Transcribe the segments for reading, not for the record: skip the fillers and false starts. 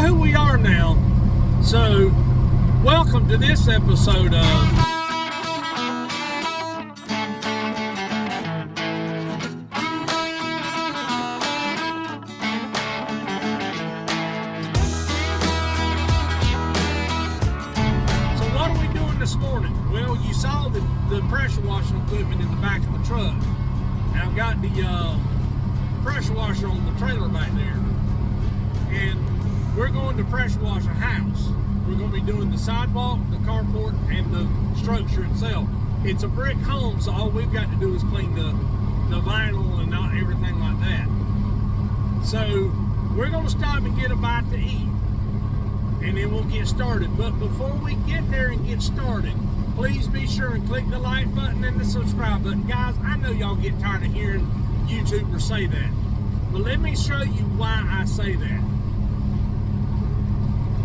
who we are now. So, welcome to this episode of this morning. Well, you saw the pressure washing equipment in the back of the truck. And I've got the pressure washer on the trailer back there. And we're going to pressure wash a house. We're going to be doing the sidewalk, the carport, and the structure itself. It's a brick home, so all we've got to do is clean the vinyl and not everything like that. So we're going to stop and get a bite to eat, and then we'll get started. But before we get there and get started, please be sure and click the like button and the subscribe button. Guys, I know y'all get tired of hearing YouTubers say that, but let me show you why I say that.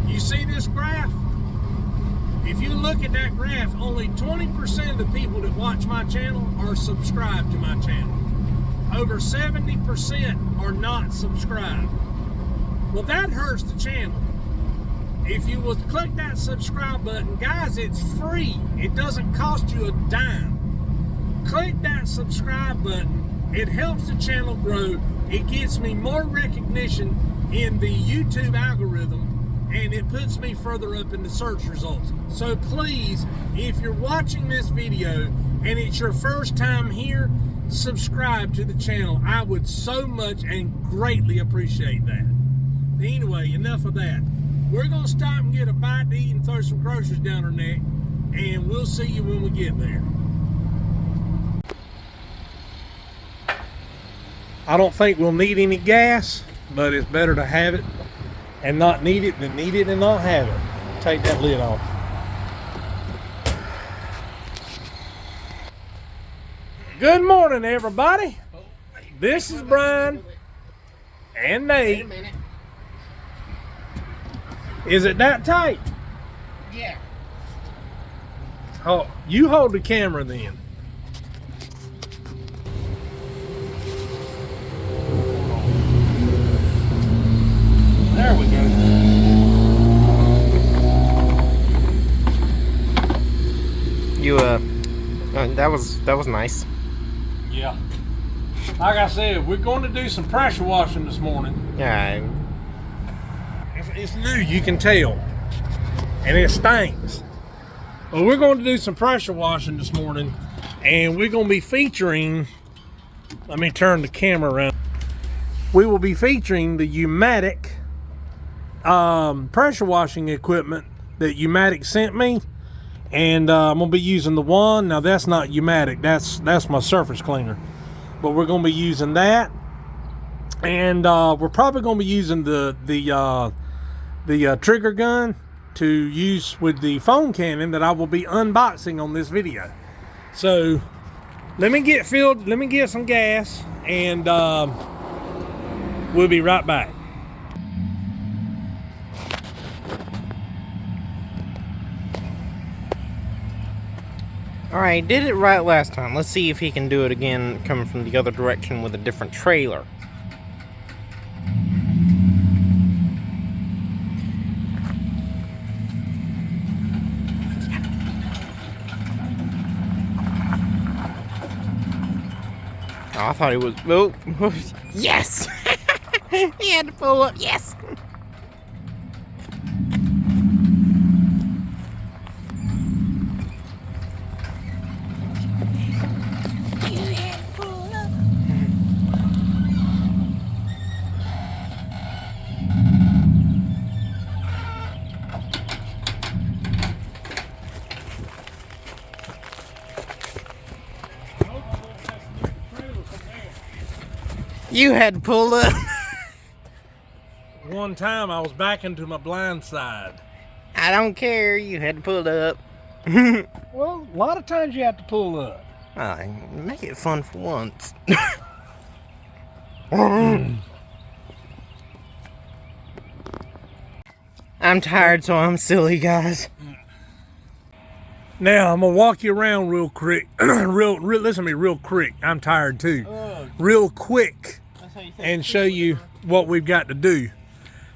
You see this graph? If you look at that graph, only 20% of the people that watch my channel are subscribed to my channel. Over 70% are not subscribed. Well, that hurts the channel. If you will click that subscribe button, guys, it's free. It doesn't cost you a dime. Click that subscribe button. It helps the channel grow. It gets me more recognition in the YouTube algorithm, and it puts me further up in the search results. So please, if you're watching this video and it's your first time here, subscribe to the channel. I would so much and greatly appreciate that. Anyway, enough of that. We're going to stop and get a bite to eat and throw some groceries down our neck, and we'll see you when we get there. I don't think we'll need any gas, but it's better to have it and not need it than need it and not have it. Take that lid off. Good morning, everybody. This is Brian and Nate. Is it that tight? Yeah. Oh, you hold the camera then. There we go. You that was nice. Yeah. Like I said, we're going to do some pressure washing this morning. Yeah. It's new, you can tell, and it stinks. But we're going to do some pressure washing this morning, and we're going to be featuring, let me turn the camera around. We will be featuring the Yamatic pressure washing equipment that Yamatic sent me, and I'm going to be using the one. Now that's not Yamatic, that's my surface cleaner, but we're going to be using that, and we're probably going to be using the trigger gun to use with the foam cannon that I will be unboxing on this video. So let me get some gas, and we'll be right back. Alright, did it right last time. Let's see if he can do it again coming from the other direction with a different trailer. Oh, I thought it was. Oh, yes! He had to pull up. Yes! You had to pull up. You had to pull up. One time I was backing to my blind side. I don't care. You had to pull up. Well, a lot of times you have to pull up. Make it fun for once. I'm tired, so I'm silly, guys. Now I'm gonna walk you around real quick. Listen to me real quick. I'm tired too. Real quick, and show you what we've got to do.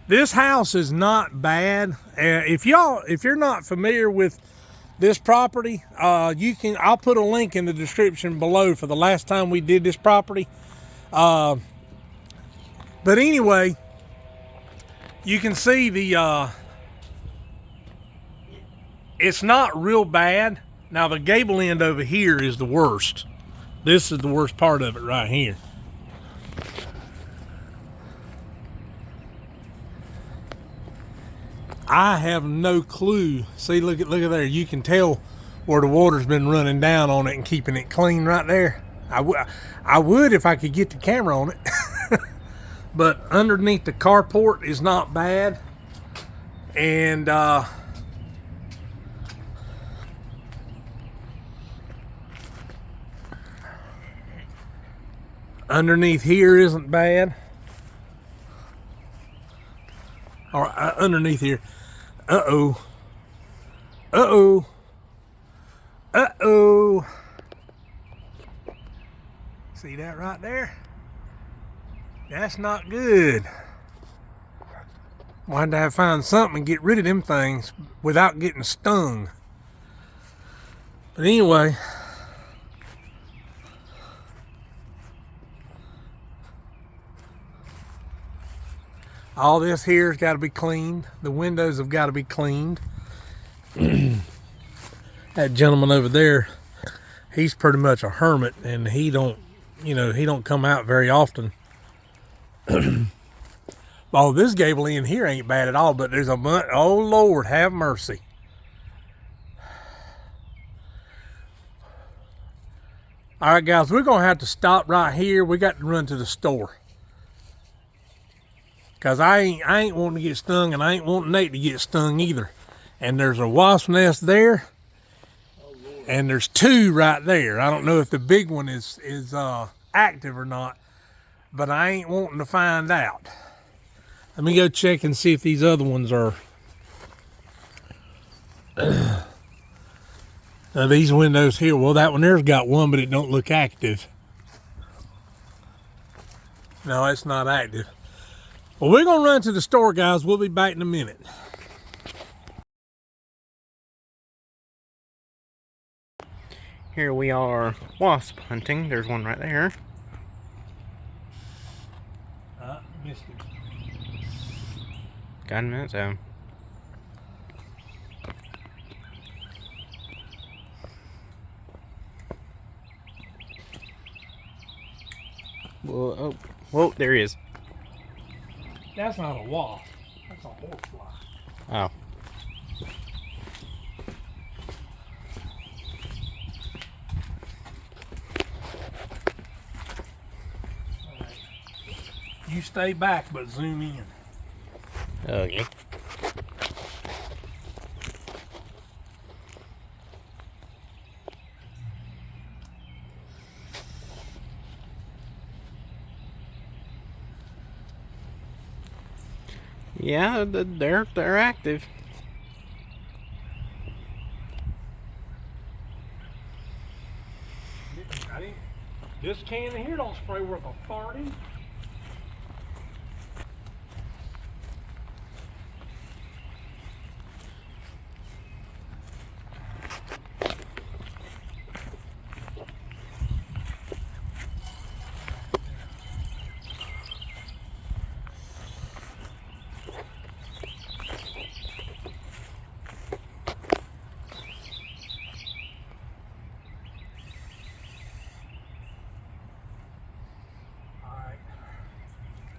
This house is not bad. If you're not familiar with this property, I'll put a link in the description below for the last time we did this property. But anyway, you can see it's not real bad. Now the gable end over here is the worst. This is the worst part of it right here. I have no clue. See, look at there. You can tell where the water's been running down on it and keeping it clean right there. I would if I could get the camera on it. But underneath the carport is not bad. And underneath here isn't bad. Or underneath here. Uh-oh. Uh-oh. Uh-oh. See that right there? That's not good. We'll have to find something and get rid of them things without getting stung. But anyway, all this here has got to be cleaned. The windows have got to be cleaned. That gentleman over there, he's pretty much a hermit, and he don't come out very often. Oh, this gable end here ain't bad at all, but there's oh Lord, have mercy. All right, guys, we're gonna have to stop right here. We got to run to the store. Cause I ain't wanting to get stung, and I ain't wanting Nate to get stung either. And there's a wasp nest there, and there's two right there. I don't know if the big one is active or not, but I ain't wanting to find out. Let me go check and see if these other ones are. Now these windows here, well, that one there's got one, but it don't look active. No, it's not active. Well, we're gonna run to the store, guys. We'll be back in a minute. Here we are wasp hunting. There's one right there. Missed it. Got him in its own. Whoa, oh, whoa, there he is. That's not a wasp. That's a horsefly. Oh. Right. You stay back, but zoom in. Okay. Yeah, they're active. This can here don't spray worth a farty.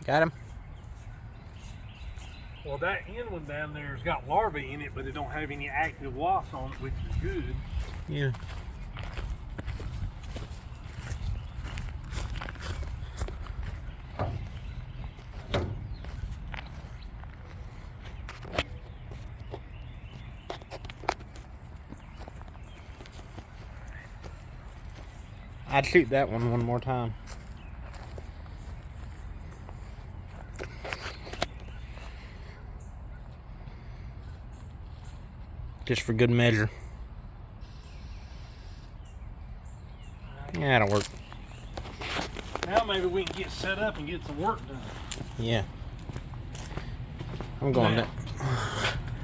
Got him. Well, that end one down there has got larvae in it, but it don't have any active wasps on it, which is good. Yeah. I'd shoot that one more time. Just for good measure. Yeah, that'll work. Now maybe we can get set up and get some work done. Yeah. I'm going Now, down.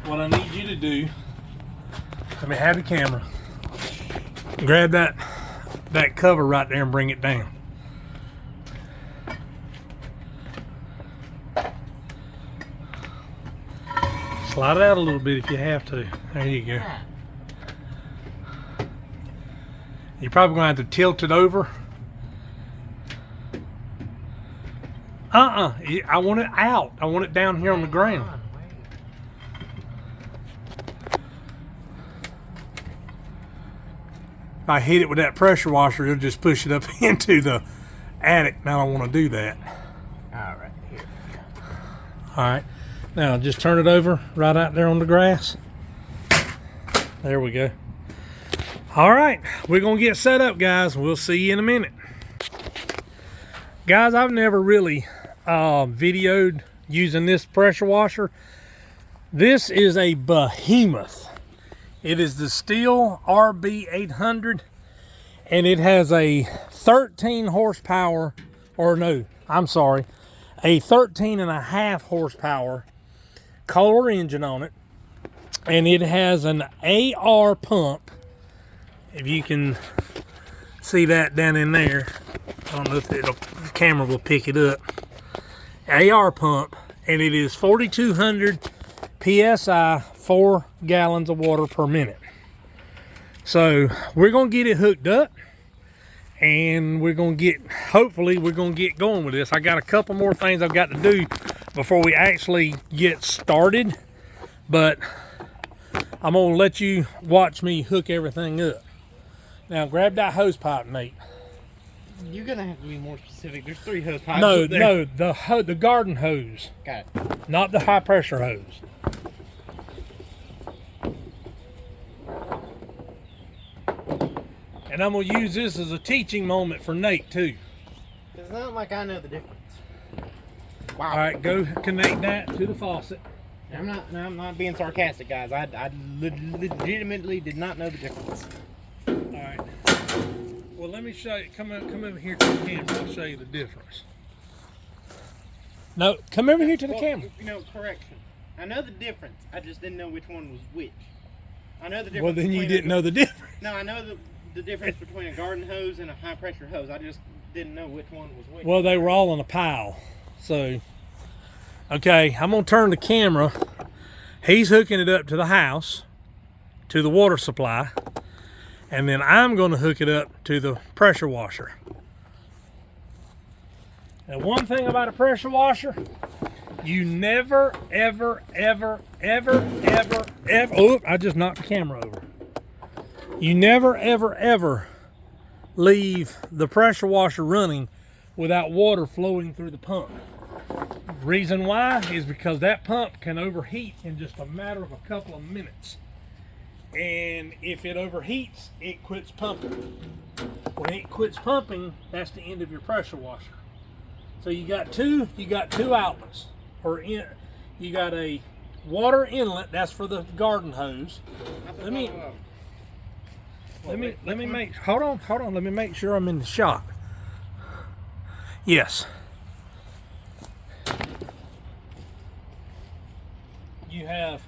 what I need you to do, let me have the camera. Grab that cover right there and bring it down. Slide it out a little bit if you have to. There you go. You're probably going to have to tilt it over. I want it out. I want it down here on the ground. If I hit it with that pressure washer, it'll just push it up into the attic. And I don't want to do that. All right, here. All right. Now just turn it over right out there on the grass. There we go. All right, we're gonna get set up, guys. We'll see you in a minute. Guys, I've never really videoed using this pressure washer. This is a behemoth. It is the Stihl RB800, and it has a 13 horsepower, or no, I'm sorry, a 13.5 horsepower Kohler engine on it, and it has an AR pump. If you can see that down in there, I don't know if the camera will pick it up. AR pump, and it is 4,200 PSI, 4 gallons of water per minute. So we're gonna get it hooked up, and we're gonna get, hopefully we're gonna get going with this. I got a couple more things I've got to do before we actually get started, but I'm gonna let you watch me hook everything up. Now grab that hose pipe, Nate. You're gonna have to be more specific. There's 3 hose pipes. No, up there. no, the garden hose. Got it. Not the high pressure hose. And I'm gonna use this as a teaching moment for Nate too. It's not like I know the difference. Wow. All right, go connect that to the faucet. I'm not being sarcastic, guys. I legitimately did not know the difference. All right. Well, let me show you. Come over here to the camera. I'll show you the difference. No, come over here to the camera. You know, correction. I know the difference. I just didn't know which one was which. I know the difference. Well, then you didn't know the difference. No, I know the difference between a garden hose and a high pressure hose. I just didn't know which one was which. Well, they were all in a pile. So, okay, I'm gonna turn the camera. He's hooking it up to the house, to the water supply, and then I'm gonna hook it up to the pressure washer. Now, one thing about a pressure washer, you never, ever, ever, ever, ever, ever, oh, I just knocked the camera over. You never, ever, ever leave the pressure washer running without water flowing through the pump. Reason why is because that pump can overheat in just a matter of a couple of minutes. And if it overheats, it quits pumping. When it quits pumping, that's the end of your pressure washer. So you got two outlets. You got a water inlet, that's for the garden hose. Let me make, hold on, let me make sure I'm in the shot. Yes. You have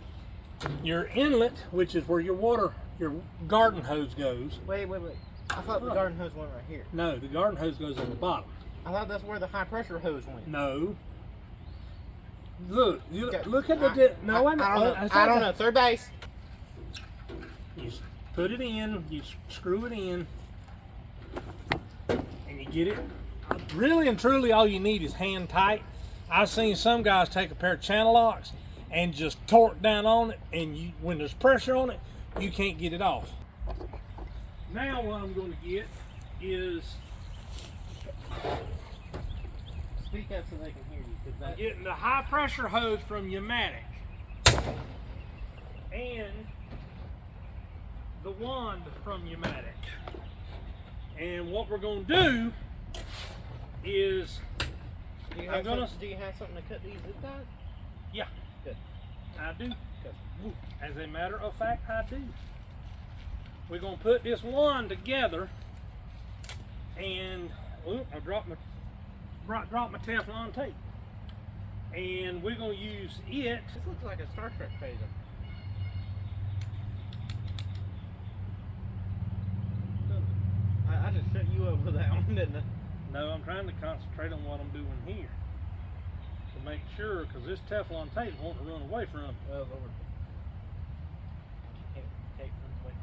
your inlet, which is where your garden hose goes. Wait. I thought the garden hose went right here. No, the garden hose goes on the bottom. I thought that's where the high pressure hose went. No. Look, look at I don't know. Third base. You put it in, you screw it in, and you get it. Really and truly, all you need is hand tight. I've seen some guys take a pair of channel locks and just torque down on it, and when there's pressure on it, you can't get it off. Now what I'm going to get is, Speak up so they can hear you. I'm getting the high pressure hose from Yamatic and the wand from Yamatic. And what we're going to do is, Do you have something to cut these zip ties? yeah, Good. I do. As a matter of fact, I do. We're going to put this wand together, and I dropped my Teflon tape. and we're gonna use it. This looks like a Star Trek phaser. I just shut you up with that one, didn't I? No, I'm trying to concentrate on what I'm doing here to make sure, because this Teflon tape won't run away from me. Oh Lord. Tape runs away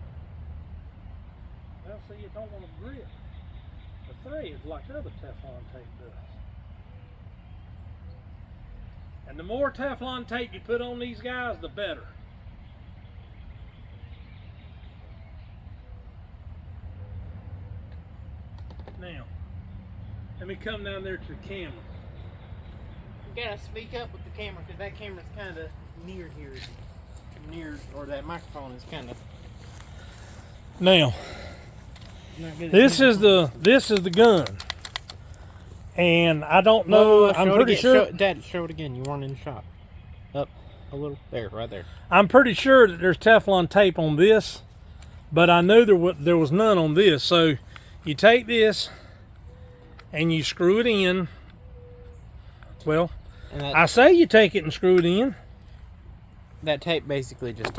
from Well, see, you don't want to grip the threads like other Teflon tape does. And the more Teflon tape you put on these guys, the better. Now, let me come down there to the camera. You gotta speak up with the camera, because that camera's kind of near here. Or that microphone is kind of. Now, this is the gun, and I don't know. I'm pretty sure. Dad, show it again. You weren't in the shot. Up a little. There, right there. I'm pretty sure that there's Teflon tape on this, but I know there was none on this. So you take this and you screw it in. Well, I say you take it and screw it in. That tape basically just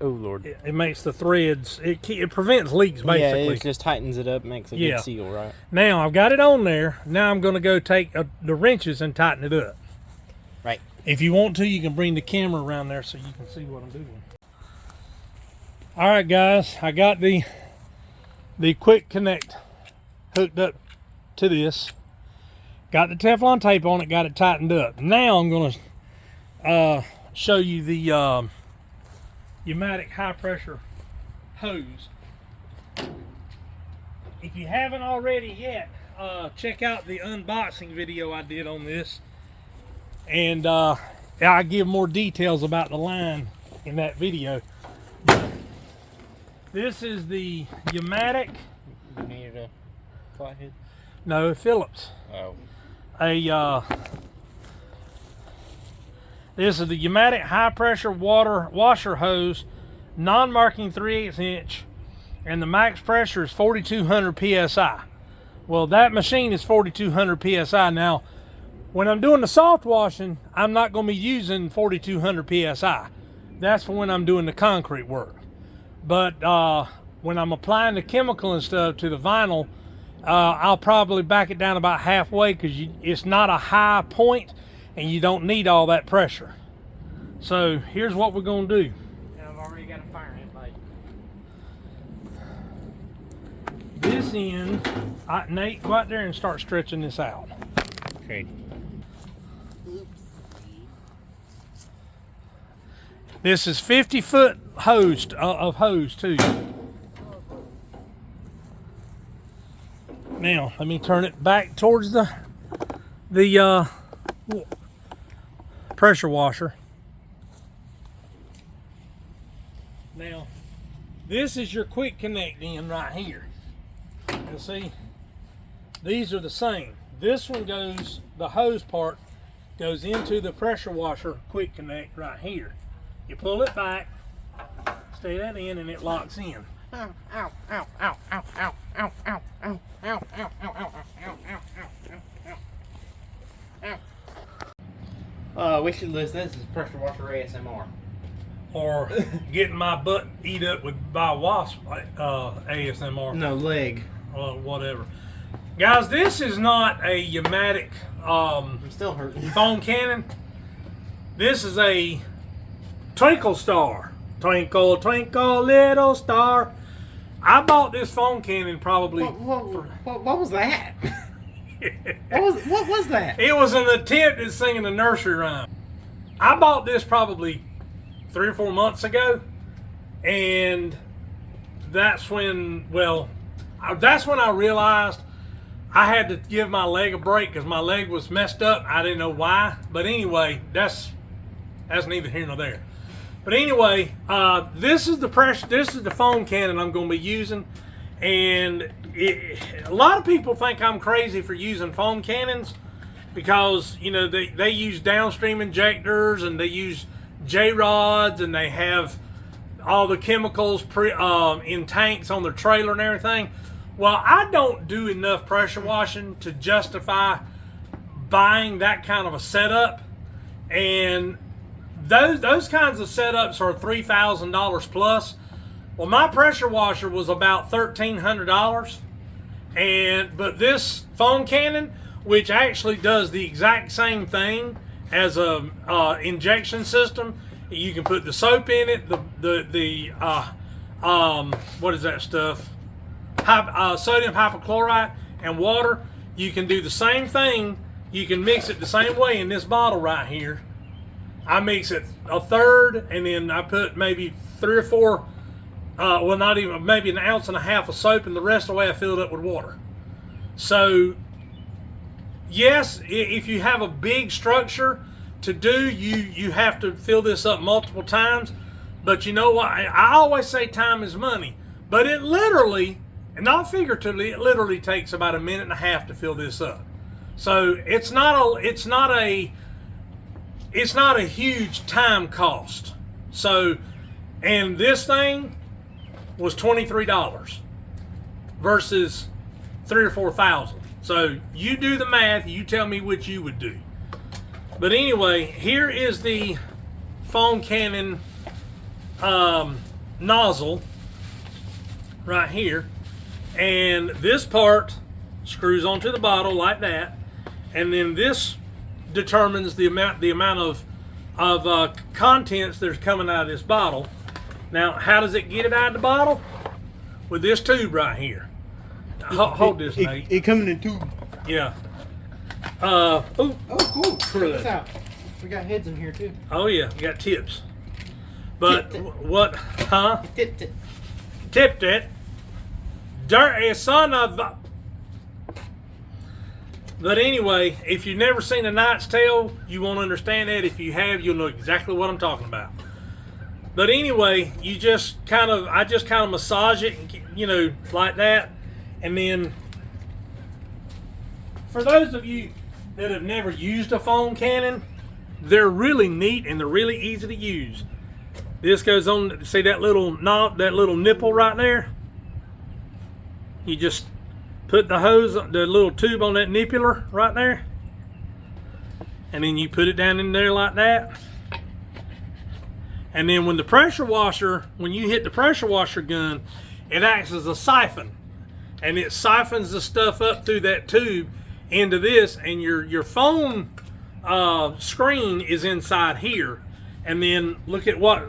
oh Lord. It makes the threads, it prevents leaks basically. Yeah, it just tightens it up, makes a good seal, right? Now I've got it on there. Now I'm going to go take the wrenches and tighten it up. Right. If you want to, you can bring the camera around there so you can see what I'm doing. All right, guys, I got the quick connect hooked up to this. Got the Teflon tape on it, got it tightened up. Now I'm going to show you the Yamatic high pressure hose. If you haven't already yet, check out the unboxing video I did on this, and I give more details about the line in that video. This is the Yamatic. You needed a flathead? No, Phillips. Oh. This is the Yamatic high pressure water washer hose, non-marking 3/8 inch, and the max pressure is 4,200 psi. Well, that machine is 4,200 psi. Now, when I'm doing the soft washing, I'm not going to be using 4,200 psi. That's for when I'm doing the concrete work. But when I'm applying the chemical and stuff to the vinyl, I'll probably back it down about halfway, because it's not a high point and you don't need all that pressure. So here's what we're going to do. And I've already got a fire in light. This end, Nate, go out there and start stretching this out. Okay. Oops. This is 50-foot hose of hose too. Now let me turn it back towards the pressure washer. Now this is your quick connect in right here. You'll see these are the same. This one goes, the hose part goes into the pressure washer quick connect right here. You pull it back, stay that in, and it locks in. Ow, ow, ow, ow, ow, ow, ow, ow, ow, ow, ow, ow, ow, ow, ow, ow, ow. We should list this as pressure washer ASMR. Or getting my butt eat up by wasp ASMR. No, leg. Whatever. Guys, this is not a Yamatic I'm still hurting. foam cannon. This is a Twinkle Star. Twinkle, twinkle, little star. I bought this foam cannon probably. What was that? what was that? It was an attempt at singing a nursery rhyme. I bought this probably 3 or 4 months ago, and that's when I realized I had to give my leg a break, because my leg was messed up. I didn't know why, but anyway, that's neither here nor there. But anyway, this is the foam cannon I'm going to be using, and a lot of people think I'm crazy for using foam cannons, because you know they use downstream injectors, and they use J-rods, and they have all the chemicals in tanks on their trailer and everything. Well, I don't do enough pressure washing to justify buying that kind of a setup. And those kinds of setups are $3,000 plus. Well, my pressure washer was about $1,300, but this foam cannon, which actually does the exact same thing as a injection system, you can put the soap in it, what is that stuff? Sodium hypochlorite and water. You can do the same thing. You can mix it the same way in this bottle right here. I mix it a third, and then I put maybe 3 or 4, well, not even, maybe an ounce and a half of soap, and the rest of the way I filled it up with water. So, yes, if you have a big structure to do, you have to fill this up multiple times. But you know what? I always say time is money. But it literally, and not figuratively, it literally takes about 1.5 minutes to fill this up. So it's not a huge time cost. So, and this thing was $23 versus $3,000 or $4,000. So you do the math. You tell me what you would do. But anyway, here is the foam cannon nozzle right here, and this part screws onto the bottle like that, and then this determines the amount of contents that's coming out of this bottle. Now, how does it get it out of the bottle? With this tube right here. Hold this, Nate. It coming in tube. Yeah. Oh, cool. Check this out. We got heads in here too. Oh yeah, you got tips. But what? Huh? Tipped it. Tipped it. Dirty son of a... But anyway, if you've never seen a Knight's Tale, you won't understand that. If you have, you'll know exactly what I'm talking about. But anyway, I just kind of massage it, you know, like that. And then, for those of you that have never used a foam cannon, they're really neat and they're really easy to use. This goes on, see that little knob, that little nipple right there? You just put the hose, the little tube on that nippular right there, and then you put it down in there like that. And then when the pressure washer, when you hit the pressure washer gun, it acts as a siphon, and it siphons the stuff up through that tube into this, and your foam screen is inside here. And then look at watch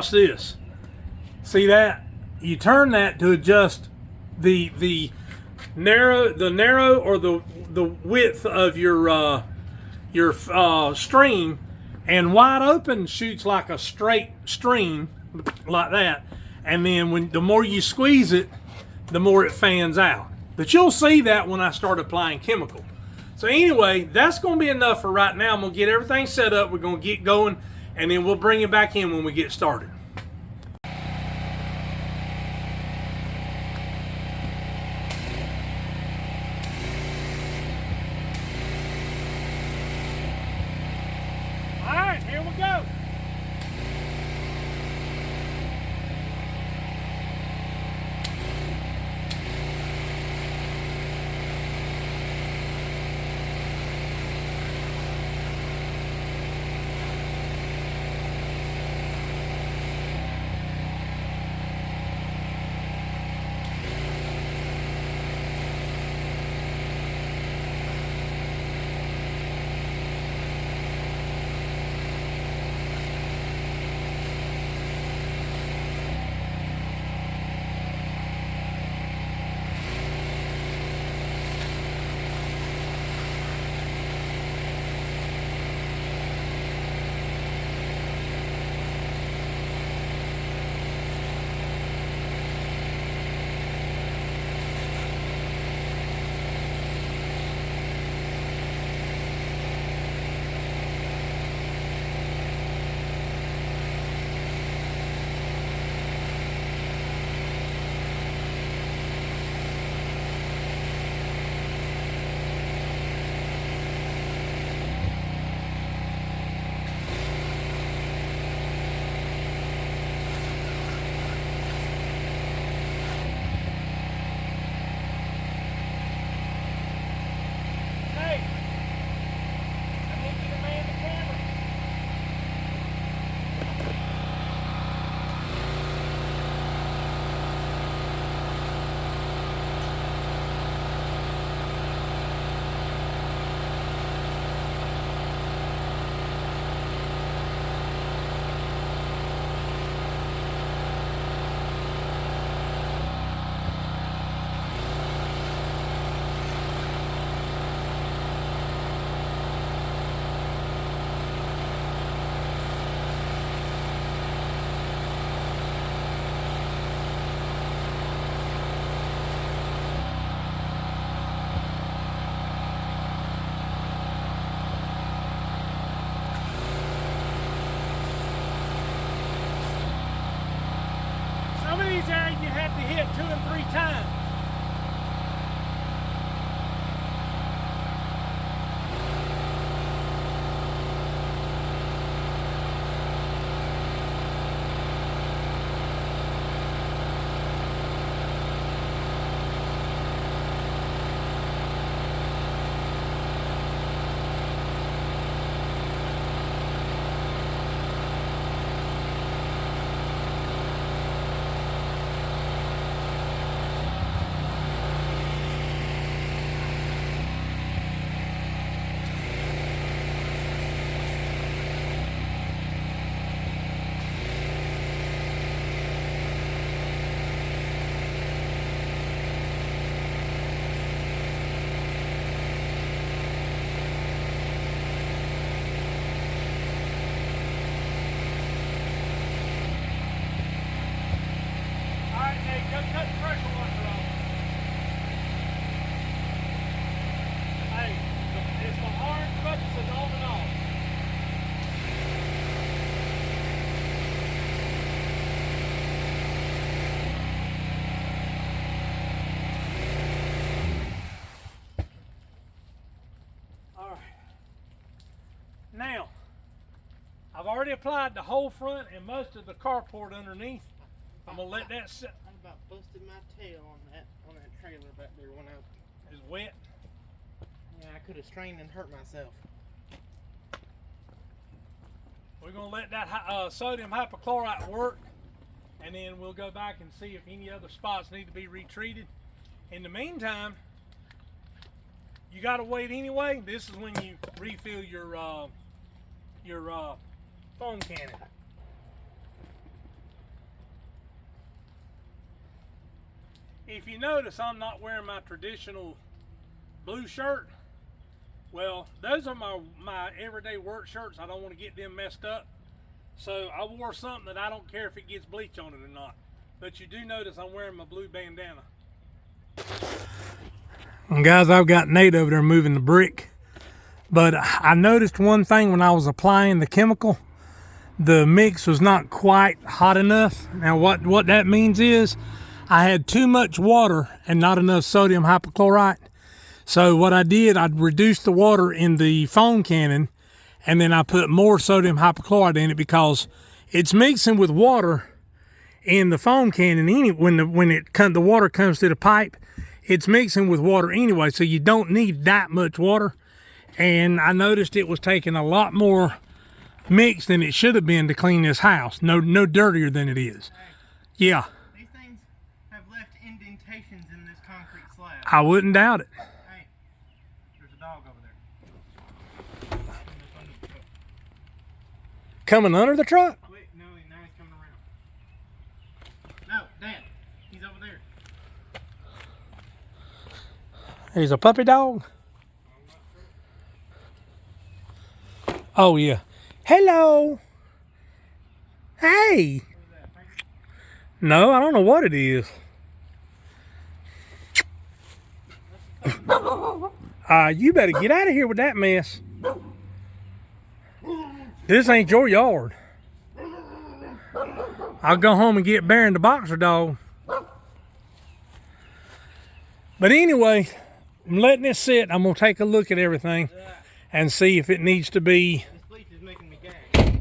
this. See that? You turn that to adjust the narrow or the width of your stream, and wide open shoots like a straight stream like that. And then the more you squeeze it, the more it fans out. But you'll see that when I start applying chemical. So anyway, that's going to be enough for right now. I'm going to get everything set up. We're going to get going, and then we'll bring it back in when we get started. All right, here we go. Some of these areas you have to hit 2 and 3 times. Cut the pressure washer off. Hey, it's the orange button says on and off. Alright. Now, I've already applied the whole front and most of the carport underneath. I'm gonna let that sit. I about busted my tail on that trailer back there when It's wet. Yeah, I could have strained and hurt myself. We're gonna let that sodium hypochlorite work, and then we'll go back and see if any other spots need to be retreated. In the meantime, you gotta wait anyway. This is when you refill your foam cannon. If you notice, I'm not wearing my traditional blue shirt. Well, those are my everyday work shirts. I don't want to get them messed up. So I wore something that I don't care if it gets bleach on it or not. But you do notice I'm wearing my blue bandana. And guys, I've got Nate over there moving the brick. But I noticed one thing when I was applying the chemical. The mix was not quite hot enough. Now what that means is I had too much water and not enough sodium hypochlorite. So what I did, I reduced the water in the foam cannon, and then I put more sodium hypochlorite in it because it's mixing with water in the foam cannon. When the water comes to the pipe, it's mixing with water anyway, so you don't need that much water. And I noticed it was taking a lot more mix than it should have been to clean this house. No dirtier than it is. Hey, yeah. These things have left indentations in this concrete slab. I wouldn't doubt it. Hey, there's a dog over there. Coming under the truck? Wait, no, now he's coming around. No, Dad, he's over there. He's a puppy dog? Oh, yeah. Hello. Hey. No, I don't know what it is. You better get out of here with that mess. This ain't your yard. I'll go home and get Baron the boxer dog. But anyway, I'm letting it sit. I'm going to take a look at everything and see if it needs to be. This bleach is making me gag.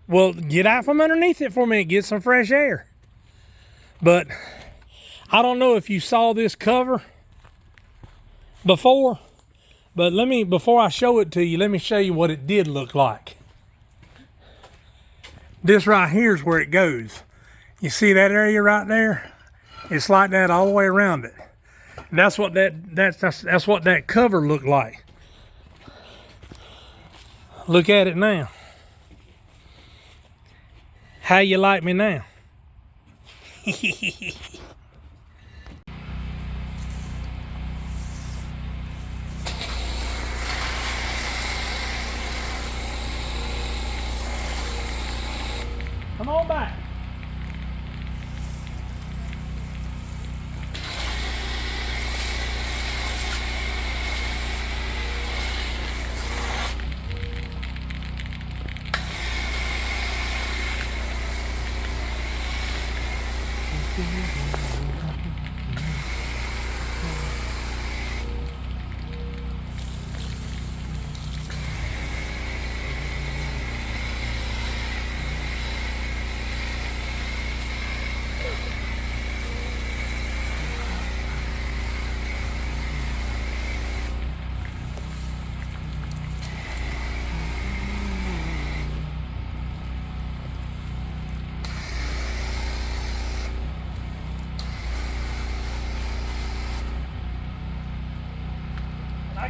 Well, get out from underneath it for a minute. Get some fresh air. But I don't know if you saw this cover before. But before I show it to you, let me show you what it did look like. This right here is where it goes. You see that area right there? It's like that all the way around it. That's what that's what that cover looked like. Look at it now. How you like me now? Come on back.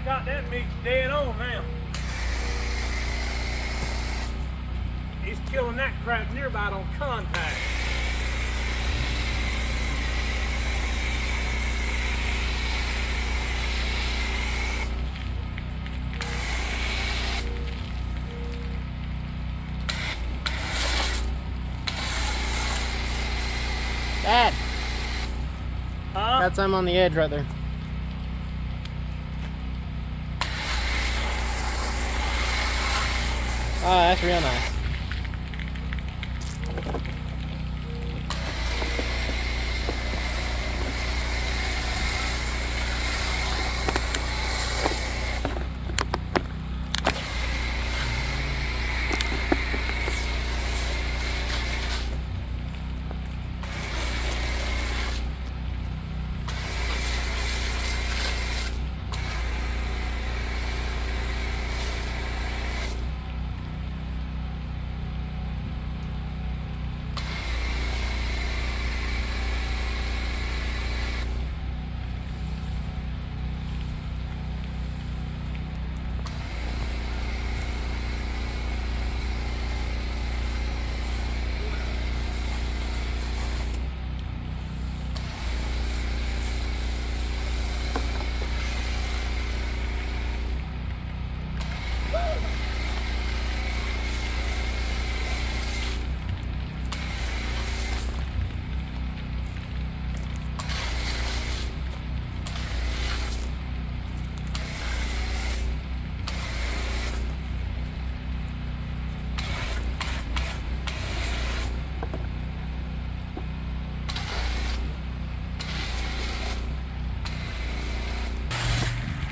That got that mix dead on now. He's killing that crap nearby on contact. Dad, Huh? got some on the edge right there. Oh, that's real nice.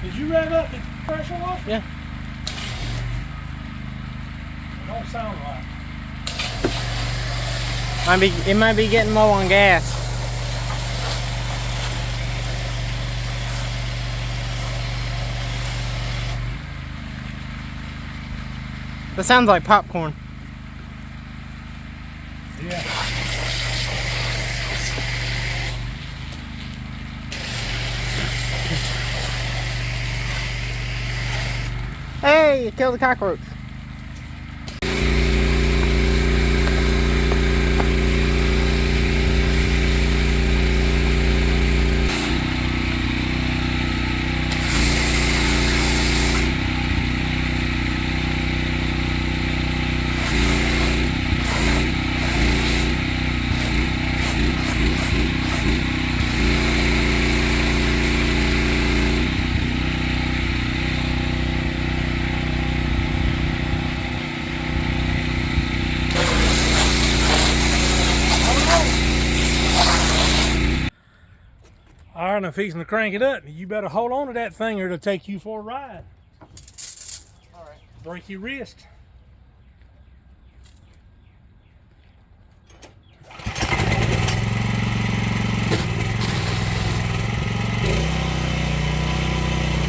Did you rev up the pressure washer? Yeah. It don't sound right. It might be getting low on gas. That sounds like popcorn. Yeah. Hey, you killed the cockroach. All right, I'm fixing to crank it up. You better hold on to that thing or it'll take you for a ride. All right. Break your wrist.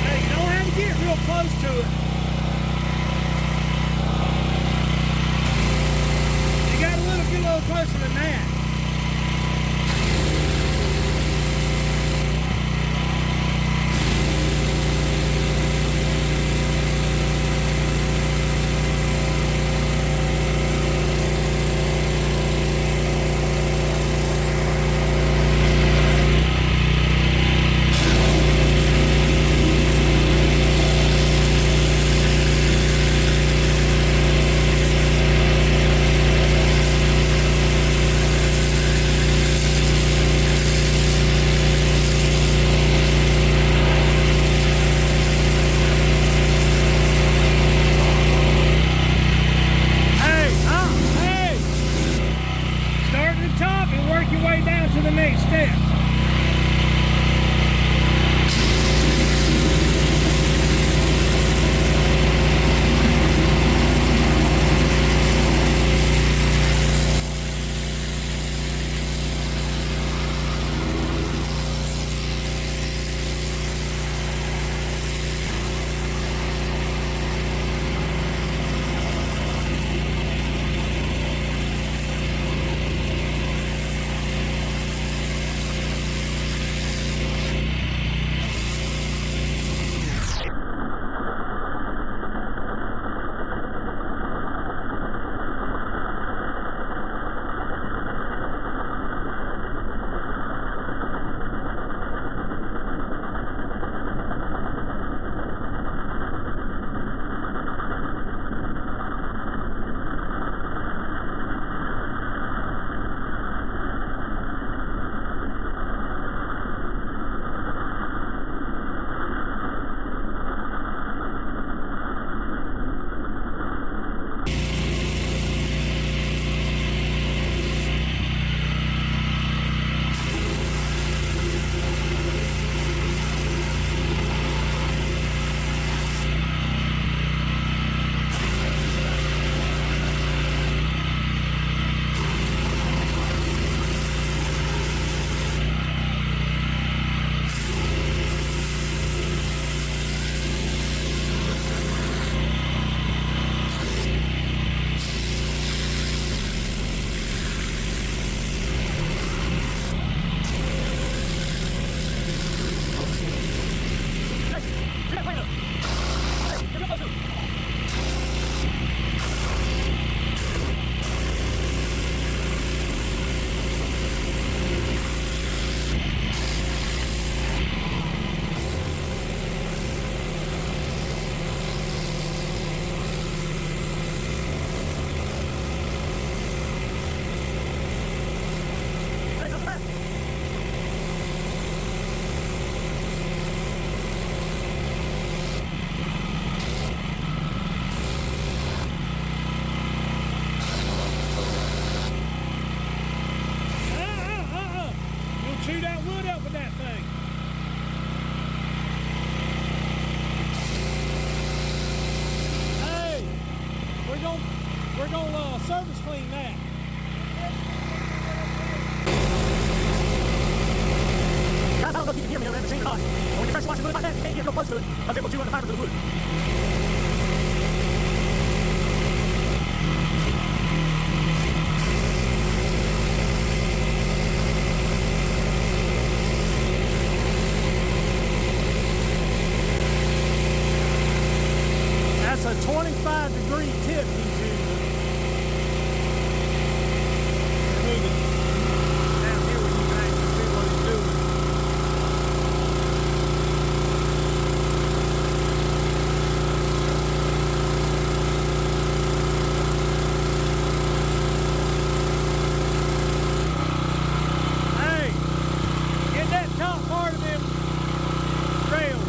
Hey, you don't have to get real close to it. You got to get a little closer than that. gonna surface clean that. Guys, I don't know if you can hear me over that machine or not. But when you pressure wash a wood like that, you can't get real close to it because it will chew on the fibers of the wood. That's a 25-degree tip he's using. Move it down here where you can actually see what he's doing. Hey, get that top part of them rails.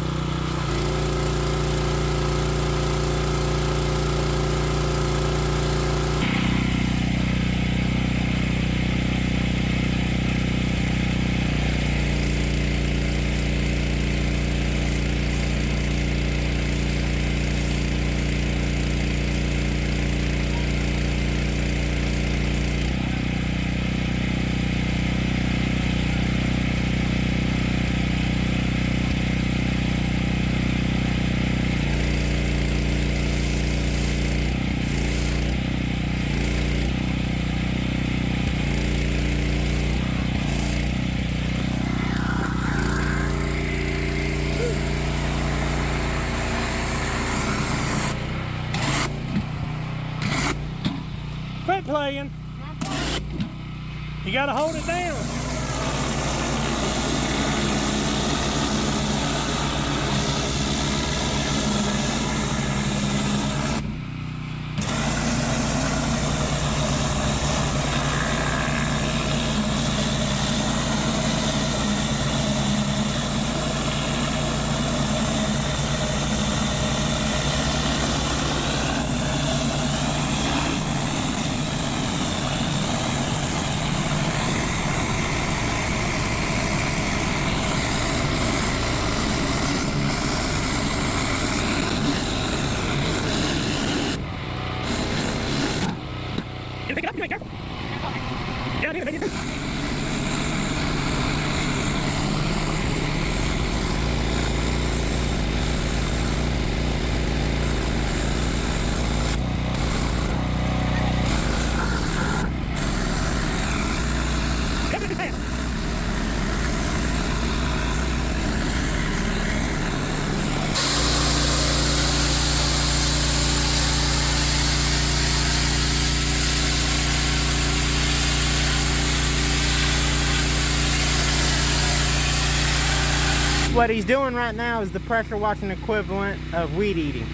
Quit playing. You gotta hold it down. You pick it up, you ain't careful. Yeah, I need it. What he's doing right now is the pressure washing equivalent of weed eating.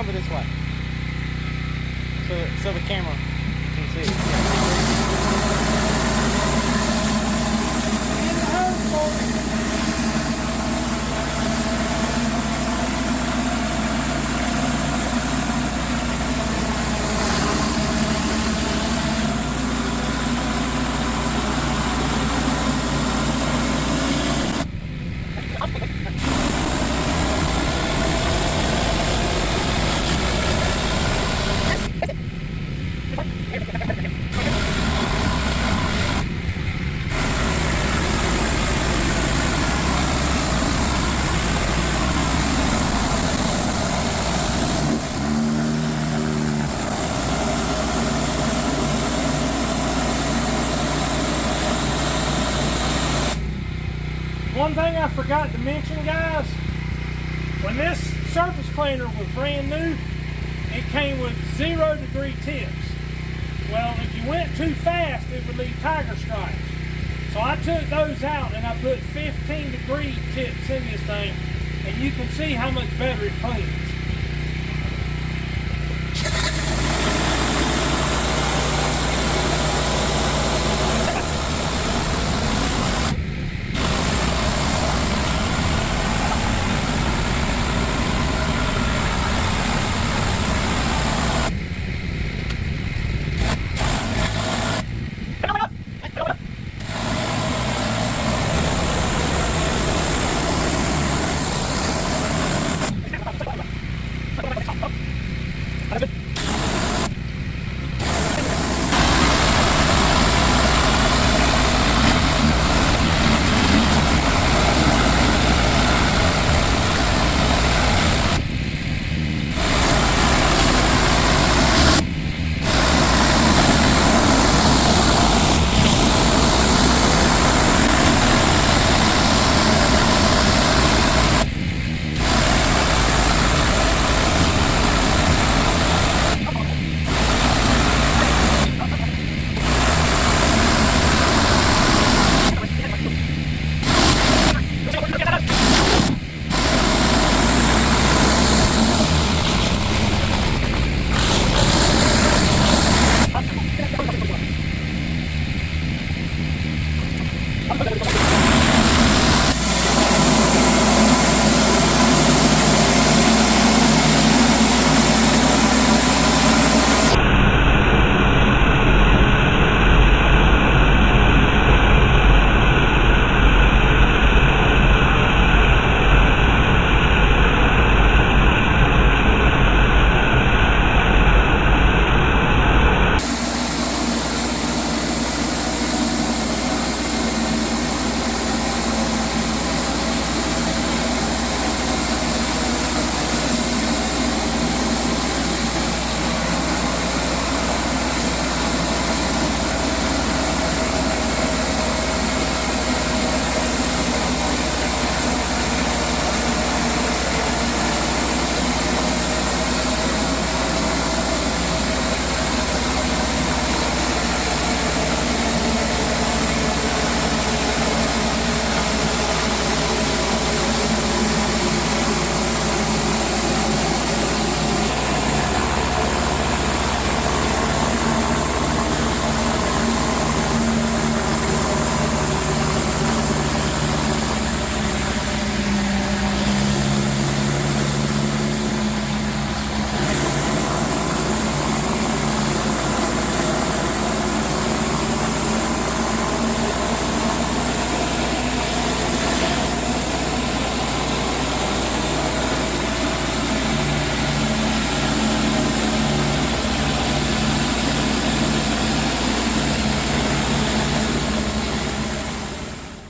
over this way. So the camera can see it. One thing I forgot to mention, guys, when this surface cleaner was brand new, it came with 0-degree tips. Well, if you went too fast, it would leave tiger stripes. So I took those out and I put 15-degree tips in this thing, and you can see how much better it cleans.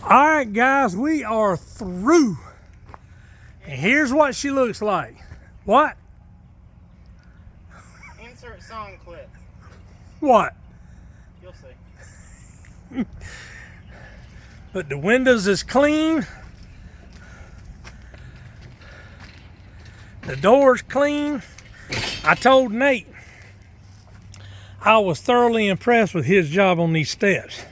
All right, guys, we are through. And here's what she looks like. What? Insert song clip. What? You'll see. But the windows is clean. The door's clean. I told Nate I was thoroughly impressed with his job on these steps.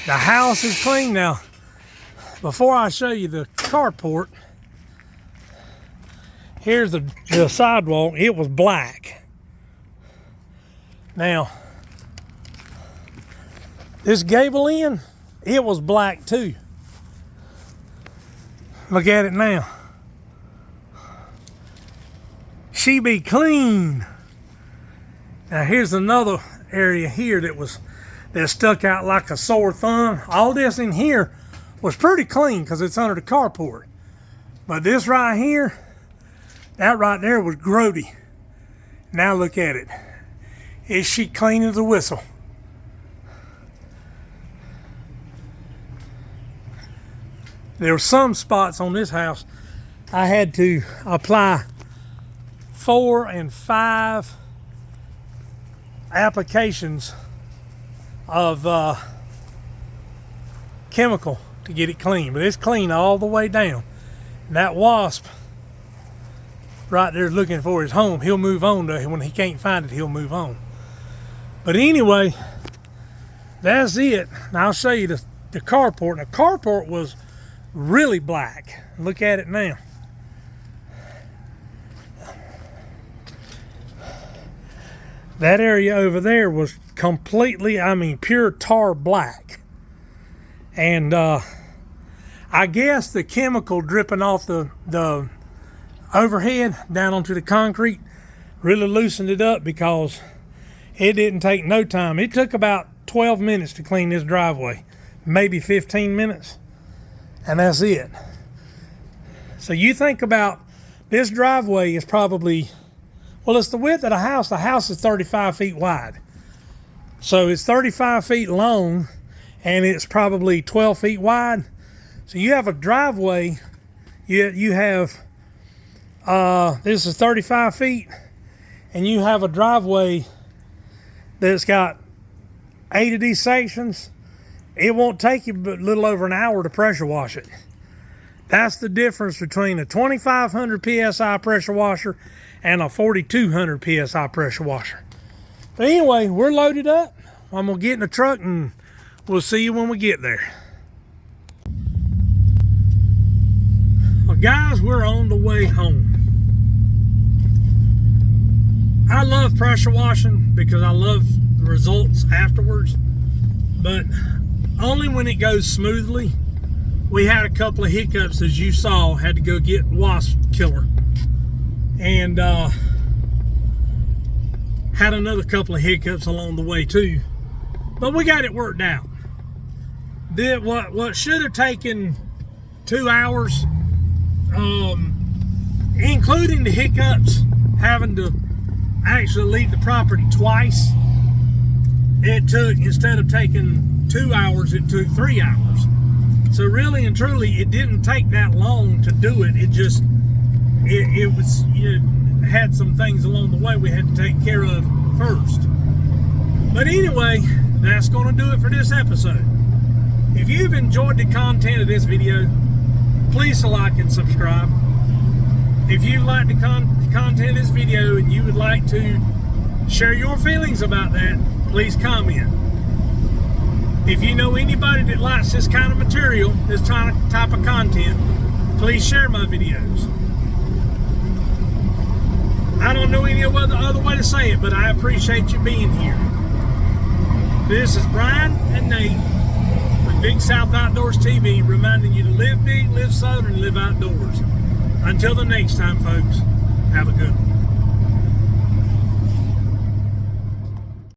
The house is clean now. Before I show you the carport, Here's the sidewalk. It was black. Now, this gable end, it was black too. Look at it now. She be clean. Now here's another area here that stuck out like a sore thumb. All this in here was pretty clean because it's under the carport. But this right here, that right there was grody. Now look at it. Is she clean as a whistle? There were some spots on this house I had to apply 4 and 5 applications of chemical to get it clean, but it's clean all the way down. And that wasp right there looking for his home. He'll move on to, when he can't find it, he'll move on. But anyway, that's it. And I'll show you the carport. The carport was really black. Look at it now. That area over there was completely, I mean, pure tar black. And I guess the chemical dripping off the overhead down onto the concrete really loosened it up, because it didn't take no time. It took about 12 minutes to clean this driveway, maybe 15 minutes, and that's it. So you think about this driveway is probably, well, it's the width of the house. The house is 35 feet wide. So it's 35 feet long, and it's probably 12 feet wide. So you have a driveway, you have, this is 35 feet, and you have a driveway that's got 8 of these sections. It won't take you but a little over an hour to pressure wash it. That's the difference between a 2,500 PSI pressure washer and a 4,200 PSI pressure washer. But anyway, we're loaded up. I'm gonna get in the truck and we'll see you when we get there. Well, guys, we're on the way home. I love pressure washing because I love the results afterwards, but only when it goes smoothly. We had a couple of hiccups, as you saw. Had to go get wasp killer, and had another couple of hiccups along the way too, but we got it worked out. Did what should have taken 2 hours, including the hiccups, having to actually leave the property twice, it took, instead of taking 2 hours, it took 3 hours. So really and truly, it didn't take that long to do it. It just, it was, you had some things along the way we had to take care of first. But anyway, that's going to do it for this episode. If you've enjoyed the content of this video, please like and subscribe. If you like the content of this video and you would like to share your feelings about that, please comment. If you know anybody that likes this kind of material, this type of content, please share my videos. I don't know any other way to say it, but I appreciate you being here. This is Brian and Nate with Big South Outdoors TV, reminding you to live big, live southern, and live outdoors. Until the next time, folks, have a good one.